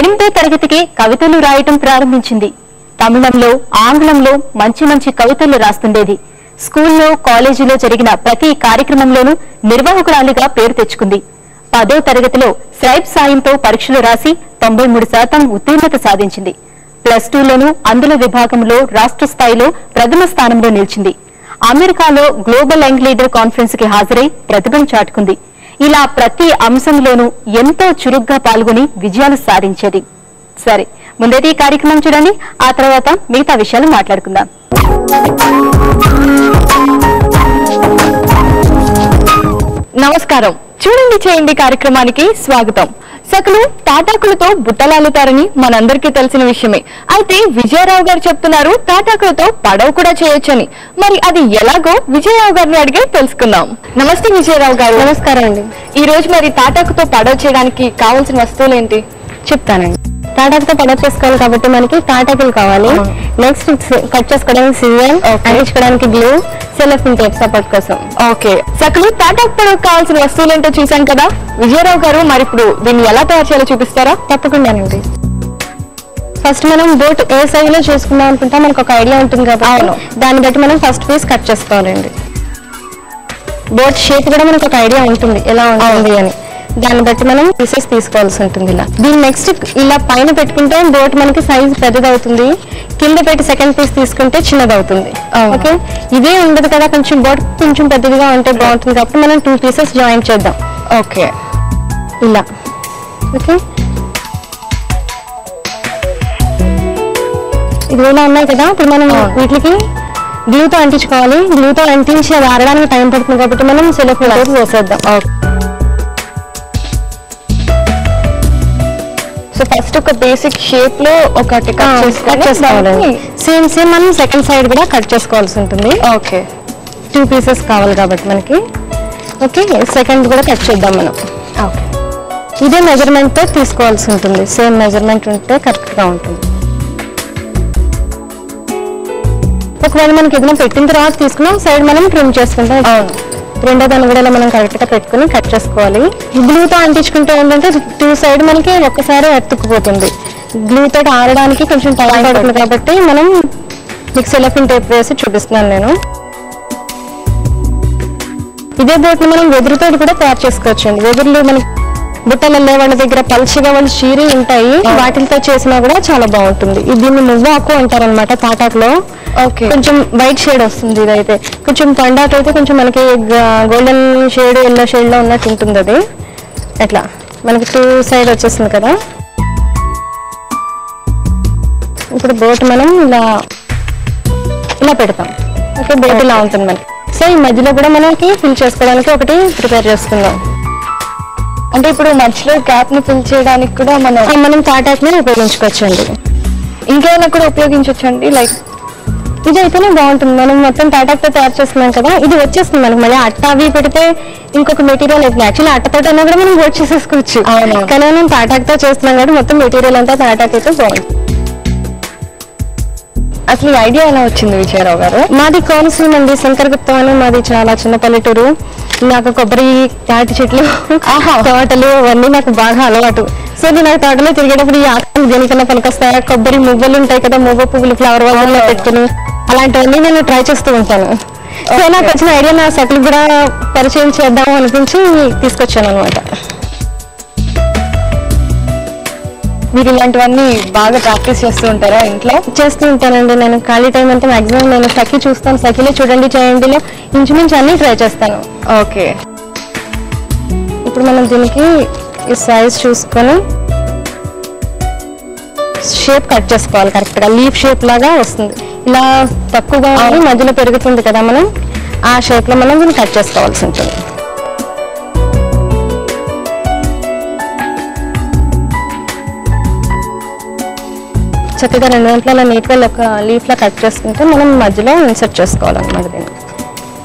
8వ తరగతికి కవితలు రాయటం ప్రారంభించింది. తమిళంలో, ఆంగ్లంలో మంచి మంచి కవితలు రాస్తుండేది. స్కూల్లో, కాలేజీలో జరిగిన ప్రతి కార్యక్రమంలోనూ నిర్వాహకురాలిగా పేరు తెచ్చుకుంది. 10వ తరగతిలో స్క్రైబ్ సాయంతో పరీక్షలు రాసి 93% ఉత్తీర్ణత సాధించింది. +2లోనూ అందుల విభాగంలో రాష్ట్ర స్థాయిలో ప్రథమ స్థానంలో నిలిచింది. అమెరికాలో గ్లోబల్ యంగ్ లీడర్ కాన్ఫరెన్స్ కి హాజరై ప్రతిభను చాటుకుంది. ఇలా ప్రతి అంశంలోనూ ఎంతో చురుగ్గా పాల్గొని విజయాలు సాధించేది. సరే, ముందైతే ఈ కార్యక్రమం చూడండి, ఆ తర్వాత మిగతా విషయాలు మాట్లాడుకుందాం. నమస్కారం, చూడండి చేయండి కార్యక్రమానికి స్వాగతం. సకలు తాటాకులతో బుట్టలాలుతారని మనందరికీ తెలిసిన విషయమే. అయితే విజయరావు గారు చెప్తున్నారు తాటాకులతో పడవ కూడా చేయొచ్చని. మరి అది ఎలాగో విజయరావు గారిని అడిగే తెలుసుకుందాం. నమస్తే విజయరావు గారు. నమస్కారం అండి. ఈ రోజు మరి తాటాకుతో పడవ చేయడానికి కావాల్సిన వస్తువులు ఏంటి చెప్తానండి. తాటాకుతో పడవ చేసుకోవాలి కాబట్టి మనకి తాటాకులు కావాలి. నెక్స్ట్ కట్ చేసుకోవడానికి scissor, అంటించుకోవడానికి glue, cellophane tape support కోసం. ఓకే, సకలు తాటాకు పడవ కావాల్సిన వస్తువులు ఏంటో చూసాం కదా. విజయరావు గారు, మరి ఇప్పుడు దీన్ని ఎలా తయారు చేయాలో చూపిస్తారా? తప్పకుండానండి. ఫస్ట్ మనం బోట్ ఏ సైజ్ లో చేసుకుందాం అనుకుంటా మనకు ఒక ఐడియా ఉంటుంది కదా, దాన్ని బట్టి మనం ఫస్ట్ పీస్ కట్ చేసుకోవాలండి. బోట్ షేప్ కూడా మనకు ఒక ఐడియా ఉంటుంది ఎలా ఉంటుంది అని, దాన్ని బట్టి మనం పీసెస్ తీసుకోవాల్సి ఉంటుంది. ఇలా దీన్ని నెక్స్ట్ ఇలా పైన పెట్టుకుంటే బోట్ మనకి సైజ్ పెద్దది అవుతుంది, కింద పెట్టి సెకండ్ పీస్ తీసుకుంటే చిన్నది అవుతుంది. ఓకే, ఇదే ఉండదు కదా, కొంచెం బోట్ కొంచెం పెద్దదిగా ఉంటే బాగుంటుంది కాబట్టి మనం 2 పీసెస్ జాయిన్ చేద్దాం. ఓకే, ఇలా. ఓకే, ఇది ఇలా ఉన్నాయి కదా, ఇప్పుడు మనం వీటికి గ్లూతో అంటించుకోవాలి. గ్లూతో అంటించి అది ఆరడానికి టైం పడుతుంది కాబట్టి మనం సెలోఫిన్ టేప్ వేసేద్దాం. సో ఫస్ట్ ఒక బేసిక్ షేప్ లో ఒకటి కట్ చేసుకోవాలి. సేమ్ మనం సెకండ్ సైడ్ కూడా కట్ చేసుకోవాల్సి ఉంటుంది. ఓకే, 2 పీసెస్ కావాలి కాబట్టి మనకి. ఓకే, సెకండ్ కూడా కట్ చేద్దాం మనం. ఓకే, ఇదే మెజర్మెంట్ తో తీసుకోవాల్సి ఉంటుంది. సేమ్ మెజర్మెంట్ ఉంటే కరెక్ట్ గా ఉంటుంది. ఒకవేళ మనకి ఏదైనా పెట్టిన తర్వాత తీసుకున్నాం సైడ్ మనం ట్రిమ్ చేసుకుంటాం. రెండో దాన్ని కూడా మనం కరెక్ట్ గా పెట్టుకుని కట్ చేసుకోవాలి. గ్లూతో అంటించుకుంటే ఏంటంటే 2 సైడ్ మనకి ఒక్కసారి అతుక్కుపోతుంది. గ్లూతో ఆరడానికి కొంచెం టైం పడుతుంది కాబట్టి మనం మీకు సెలోఫిన్ టేప్ వేసి చూపిస్తున్నాను నేను. ఇదే బోట్ని మనం వెదురుతో కూడా తయారు చేసుకోవచ్చు అండి. వెదురులు మనకి బుట్టలలో వాళ్ళ దగ్గర పల్చిగా వాళ్ళు చీరి ఉంటాయి, వాటితో చేసినా కూడా చాలా బాగుంటుంది. దీన్ని మువ్వాకు అంటారనమాట తాటాకులో. కొంచెం వైట్ షేడ్ వస్తుంది. ఇదైతే కొంచెం పండాకు అయితే కొంచెం మనకి గోల్డెన్ షేడ్, ఎల్లో షేడ్ లో ఉన్నట్టు ఉంటుంది. అది అట్లా మనకి 2 సైడ్ వచ్చేస్తుంది కదా. ఇప్పుడు బోట్ మనం ఇలా పెడతాం. ఓకే, బోట్ ఇలా ఉంటుంది మనకి. సో ఈ మధ్యలో కూడా మనకి ఫిల్ చేసుకోవడానికి ఒకటి ప్రిపేర్ చేసుకుందాం. అంటే ఇప్పుడు మధ్యలో గ్యాప్ ని ఫిల్ చేయడానికి కూడా మనం తాటాకుని ఉపయోగించుకోవచ్చండి. ఇంకేమైనా కూడా ఉపయోగించవచ్చండి. లైక్ ఇది అయితేనే బాగుంటుంది. మనం మొత్తం తాటాకుతో తయారు చేస్తున్నాం కదా, ఇది వచ్చేస్తుంది మనకి. మళ్ళీ అట్ట అవి పెడితే ఇంకొక మెటీరియల్ అవుతుంది. యాక్చువల్లీ అట్టతో అన్నా కూడా మనం బోట్ చేసేసుకోవచ్చు, కానీ మనం తాటాకుతో చేస్తున్నాం కాబట్టి మొత్తం మెటీరియల్ అంతా తాటాకు అయితే బాగుంటుంది. అసలు ఈ ఐడియా ఎలా వచ్చింది విజయరావు గారు? మాది కోనసీమ అండి, శంకరగుప్తం అని. మాది చాలా చిన్న పల్లెటూరు. నాకు కొబ్బరి తాటి చెట్లు తోటలు అవన్నీ నాకు బాగా అలవాటు. సో నేను ఆ తోటలో తిరిగేటప్పుడు ఈ ఆకులు దేనికన్నా పనికొస్తాయా, కొబ్బరి మువ్వలు ఉంటాయి కదా, మువ్వ పువ్వులు ఫ్లవర్ వాజుల్లో పెట్టుకుని అలాంటివన్నీ నేను ట్రై చేస్తూ ఉంటాను. సో నాకు వచ్చిన ఐడియా నా సకులు కూడా పరిచయం చేద్దాం అనిపించి తీసుకొచ్చాను అనమాట. మీరు ఇలాంటివన్నీ బాగా ప్రాక్టీస్ చేస్తూ ఉంటారా ఇంట్లో? చేస్తూ ఉంటానండి. నేను ఖాళీ టైం అంతా మాక్సిమం నేను సఖి చూస్తాను. సఖిలో చూడండి చేయండిలో ఇంచుమించు అన్ని ట్రై చేస్తాను. ఓకే, ఇప్పుడు మనం దీనికి ఈ సైజ్ చూసుకొని షేప్ కట్ చేసుకోవాలి కరెక్ట్గా. లీఫ్ షేప్ లాగా వస్తుంది. ఇలా తక్కువగా మధ్యలో పెరుగుతుంది కదా, మనం ఆ షేప్లో మనం దీన్ని కట్ చేసుకోవాల్సి ఉంటుంది. చక్కగా 2 గంటల నీట్గా ఒక లీఫ్లా కట్ చేసుకుంటే మనం మధ్యలో ఇన్సర్ట్ చేసుకోవాలన్నమాట. దీన్ని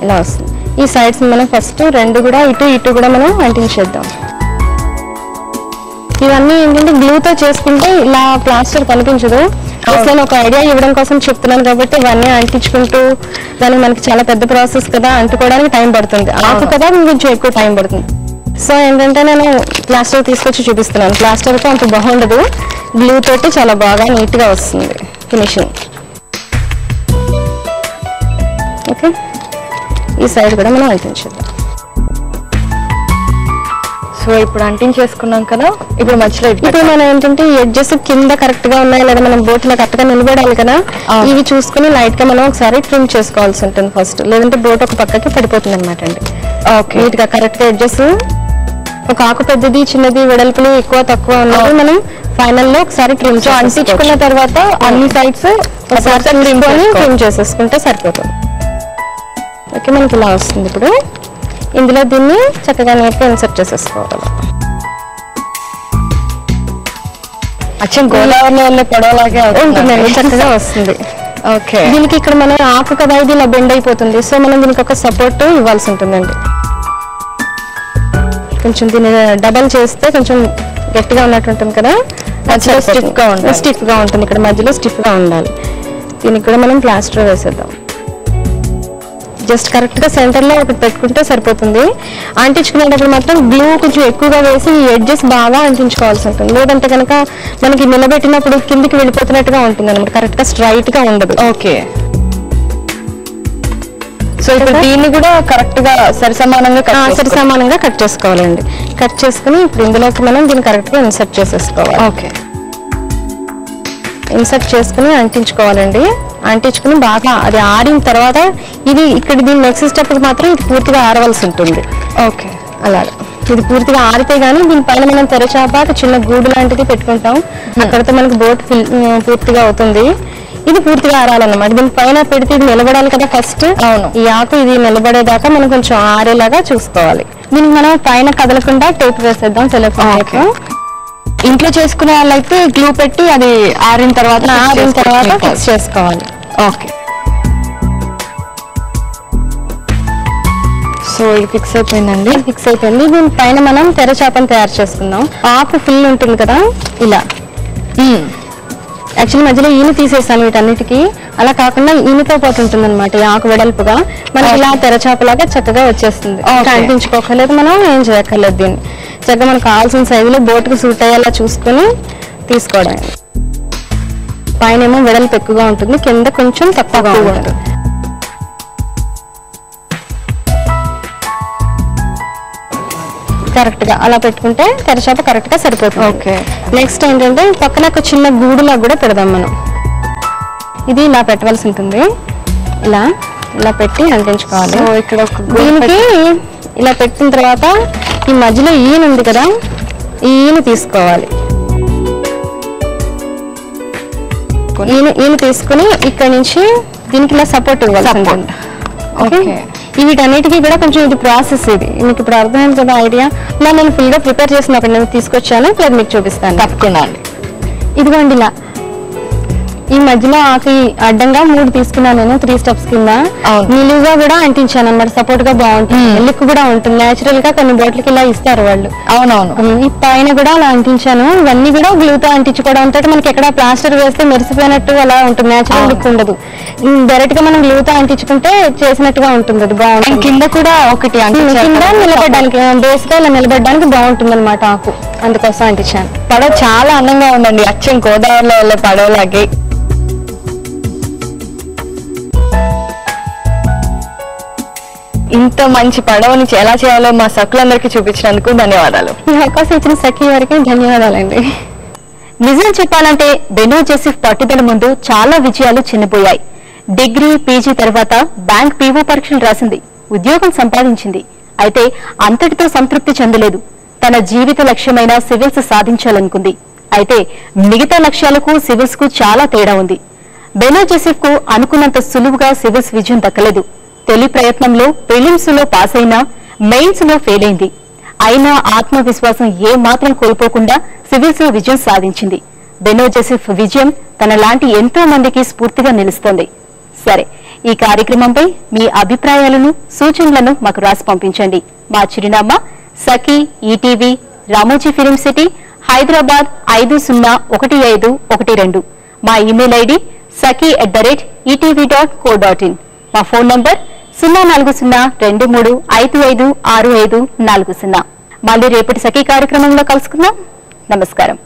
ఇలా వస్తుంది. ఈ సైడ్స్ మనం ఫస్ట్ 2 కూడా ఇటు కూడా మనం అంటించేద్దాం. ఇవన్నీ ఏంటంటే గ్లూతో చేసుకుంటే ఇలా ప్లాస్టర్ కనిపించదు. అసలు ఒక ఐడియా ఇవ్వడం కోసం చెప్తున్నాను కాబట్టి ఇవన్నీ అంటించుకుంటూ దానికి మనకి చాలా పెద్ద ప్రాసెస్ కదా, అంటుకోవడానికి టైం పడుతుంది. ఆకు కదా కొంచెం ఎక్కువ టైం పడుతుంది. సో ఏంటంటే నేను ప్లాస్టర్ తీసుకొచ్చి చూపిస్తున్నాను. ప్లాస్టర్తో అంత బాగుండదు, గ్లూ తోటి చాలా బాగా నీట్గా వస్తుంది ఫినిషింగ్. ఓకే, ఈ సైడ్ కూడా మనం అంటించేద్దాం. సో ఇప్పుడు అంటించేసుకున్నాం కదా, ఇప్పుడు మధ్యలో ఇప్పుడు మనం ఏంటంటే ఎడ్జెస్ కింద కరెక్ట్ గా ఉన్నాయా లేదా మనం బోట్లో కరెక్ట్ గా నిలబడాలి కదా, ఇవి చూసుకుని లైట్ గా మనం ఒకసారి ట్రిమ్ చేసుకోవాల్సి ఉంటుంది ఫస్ట్. లేదంటే బోట్ ఒక పక్కకి పడిపోతుంది అనమాట అండి. ఓకే, నీట్ గా కరెక్ట్ గా ఎడ్జెస్ ఒక ఆకు పెద్దది చిన్నది వెడల్పులు ఎక్కువ తక్కువ ఉన్నది మనం ఫైనల్ లో ఒకసారి ట్రిమ్ అంటించుకున్న తర్వాత అన్ని సైడ్స్ ఒకసారి ట్రిమ్ చేసేసుకుంటే సరిపోతుంది. ఓకే, మనకి ఇలా వస్తుంది. ఇప్పుడు ఇందులో దీన్ని చక్కగా నీట్గా ఇన్సర్ట్ చేసేసుకోవాలి. అచ్చం గోదావరిలో వెళ్ళే పడవలాగే ఉంటుందండి, చక్కగా వస్తుంది. ఓకే, దీనికి ఇక్కడ మనం ఆకు కదా ఇది ఇలా బెండ్ అయిపోతుంది. సో మనం దీనికి ఒక సపోర్ట్ ఇవ్వాల్సి ఉంటుందండి. కొంచెం దీన్ని డబల్ చేస్తే కొంచెం గట్టిగా ఉన్నట్టు ఉంటుంది కదా, స్టిఫ్ గా ఉంటుంది. ఇక్కడ మధ్యలో స్టిఫ్ గా ఉండాలి. దీనికి కూడా మనం ప్లాస్టర్ వేసేద్దాం. జస్ట్ కరెక్ట్ గా సెంటర్ లో ఒకటి పెట్టుకుంటే సరిపోతుంది. అంటించుకునేటప్పుడు మాత్రం గ్లూ కొంచెం ఎక్కువగా వేసి ఈ ఎడ్జెస్ బాగా అంటించుకోవాల్సి ఉంటుంది. లేదంటే కనుక మనకి నిలబెట్టినప్పుడు కిందికి వెళ్ళిపోతున్నట్టుగా ఉంటుంది అనమాట, కరెక్ట్ గా స్ట్రైట్ గా ఉండదు. ఓకే, సో ఇప్పుడు దీన్ని కూడా కరెక్ట్ గా సరిసమానంగా కట్ చేసుకోవాలండి. కట్ చేసుకుని ఇప్పుడు ఇందులోకి మనం దీన్ని కరెక్ట్ గా ఇన్సర్ట్ చేసేసుకోవాలి. ఓకే, ఇన్సర్ట్ చేసుకుని అంటించుకోవాలండి. అంటించుకుని బాగా అది ఆరిన తర్వాత ఇది ఇక్కడ దీన్ని నెక్స్ట్ స్టెప్ మాత్రం ఇది పూర్తిగా ఆరవలసి ఉంటుంది. ఓకే, అలాగా ఇది పూర్తిగా ఆరితే గానీ దీనిపైన మనం తెరచాప చిన్న గూడు లాంటిది పెట్టుకుంటాం. అక్కడితో మనకి బోట్ పూర్తిగా అవుతుంది. ఇది పూర్తిగా ఆరాలన్నమాట. దీని పైన పెడితే ఇది నిలబడాలి కదా ఫస్ట్. అవును, ఈ ఆకు ఇది నిలబడేదాకా మనం కొంచెం ఆరేలాగా చూసుకోవాలి. దీనికి మనం పైన కదలకుండా టేప్ వేసేద్దాం. సెలెక్ట్ ఇంట్లో చేసుకునే వాళ్ళైతే గ్లూ పెట్టి అది ఆరిన తర్వాత ఫిక్స్ చేసుకోవాలి. ఓకే, సో ఇది ఫిక్స్ అయిపోయిందండి. ఫిక్స్ అయిపోయింది. దీని పైన మనం తెరచాపను తయారు చేసుకుందాం. ఆకు ఫుల్ ఉంటుంది కదా ఇలా. యాక్చువల్లీ మధ్యలో ఈను తీసేసాను వీటన్నిటికీ. అలా కాకుండా ఈనుతో పాటు ఉంటుంది అనమాట ఈ ఆకు వెడల్పుగా. మనకి ఇలా తెరచాపలాగా చక్కగా వచ్చేస్తుంది. అంటించుకోకలేదు, మనం ఏం చేయక్కర్లేదు. దీన్ని చక్కగా మనకు కావాల్సిన సైజులో బోట్కి సూట్ అయ్యేలా చూసుకొని తీసుకోవడం. పైన ఏమో వెడల్పు ఎక్కువగా ఉంటుంది, కింద కొంచెం తక్కువగా ఉంటుంది. కరెక్ట్ గా అలా పెట్టుకుంటే తెరచాప కరెక్ట్ గా సరిపోతుంది. ఓకే, నెక్స్ట్ ఏంటంటే పక్కన ఒక చిన్న గూడులా కూడా పెడదాం మనం. ఇది ఇలా పెట్టవలసి ఉంటుంది. ఇలా ఇలా పెట్టి అంటించుకోవాలి. ఇక్కడ దీనికి ఇలా పెట్టిన తర్వాత ఈ మధ్యలో ఈయన ఉంది కదా, ఈ ఈయన తీసుకోవాలి. ఈయన తీసుకుని ఇక్కడ నుంచి దీనికి ఇలా సపోర్ట్ ఇవ్వాలి. ఓకే, వీటన్నిటికీ కూడా కొంచెం ఇది ప్రాసెస్. ఇది మీకు ఇప్పుడు అర్థమైంది కదా ఐడియా. ఇలా నేను ఫుల్ గా ప్రిపేర్ చేసిన ఒకటి నేను తీసుకొచ్చాను, ఇప్పుడు మీకు చూపిస్తాను. తప్పకుండా. ఇదిగోండి ఇలా ఈ మధ్యలో ఆకి అడ్డంగా 3 తీసుకున్నాను నేను 3 స్టెప్స్ కింద. నిలువుగా కూడా అంటించాను అన్నమాట, సపోర్ట్ గా బాగుంటుంది, లుక్ కూడా ఉంటుంది. నేచురల్ గా కొన్ని బోట్లకి ఇలా ఇస్తారు వాళ్ళు. అవునవును. ఈ పైన కూడా అలా అంటించాను. ఇవన్నీ కూడా గ్లూతో అంటించుకోవడంతో మనకి ఎక్కడ ప్లాస్టర్ వేస్తే మెరిసిపోయినట్టు అలా ఉంటుంది, నేచురల్ లుక్ ఉండదు. డైరెక్ట్ గా మనం గ్లూతో అంటించుకుంటే చేసినట్టుగా ఉంటుంది, అది బాగుంటుంది. కింద కూడా ఒకటి కింద నిలబడడానికి బేస్ గా ఇలా నిలబడడానికి బాగుంటుంది అనమాట ఆకు, అందుకోసం అంటించాను. పడవ చాలా అందంగా ఉందండి, అచ్చం గోదావరిలో వెళ్ళే పడవలాగే. ఇంత మంచి పడవని ఎలా చేయాలో మా సకులందరికీ చూపించినందుకు ధన్యవాదాలు. ఈ అవకాశం ఇచ్చిన సఖీ వారికి ధన్యవాదాలండి. నిజం చెప్పాలంటే బెనో జోసెఫ్ పట్టుదల ముందు చాలా విజయాలు చిన్నపోయాయి. డిగ్రీ, పీజీ తర్వాత బ్యాంక్ పీఓ పరీక్షలు రాసింది, ఉద్యోగం సంపాదించింది. అయితే అంతటితో సంతృప్తి చెందలేదు. తన జీవిత లక్ష్యమైన సివిల్స్ సాధించాలనుకుంది. అయితే మిగతా లక్ష్యాలకు సివిల్స్ కు చాలా తేడా ఉంది. బెనో జోసెఫ్ కు అనుకున్నంత సులువుగా సివిల్స్ విజయం దక్కలేదు. తొలి ప్రయత్నంలో ప్రిలిమ్స్ లో పాస్ అయినా మెయిన్స్ లో ఫెయిల్ అయింది. అయినా ఆత్మవిశ్వాసం ఏ మాత్రం కోల్పోకుండా సివిల్స్ లో విజయం సాధించింది. బెనో జోసెఫ్ విజయం తన లాంటి ఎంతో మందికి స్ఫూర్తిగా నిలుస్తోంది. సరే, ఈ కార్యక్రమంపై మీ అభిప్రాయాలను, సూచనలను మాకు రాసి పంపించండి. మా చిరునామా సఖీ, ఈటీవీ, రామోజీ ఫిలిం సిటీ, హైదరాబాద్ 501512. మా ఇమెయిల్ ఐడి saki@etv.co.in. మా ఫోన్ నంబర్ 04023556540. మళ్ళీ రేపటి సఖీ కార్యక్రమంలో కలుసుకుందాం. నమస్కారం.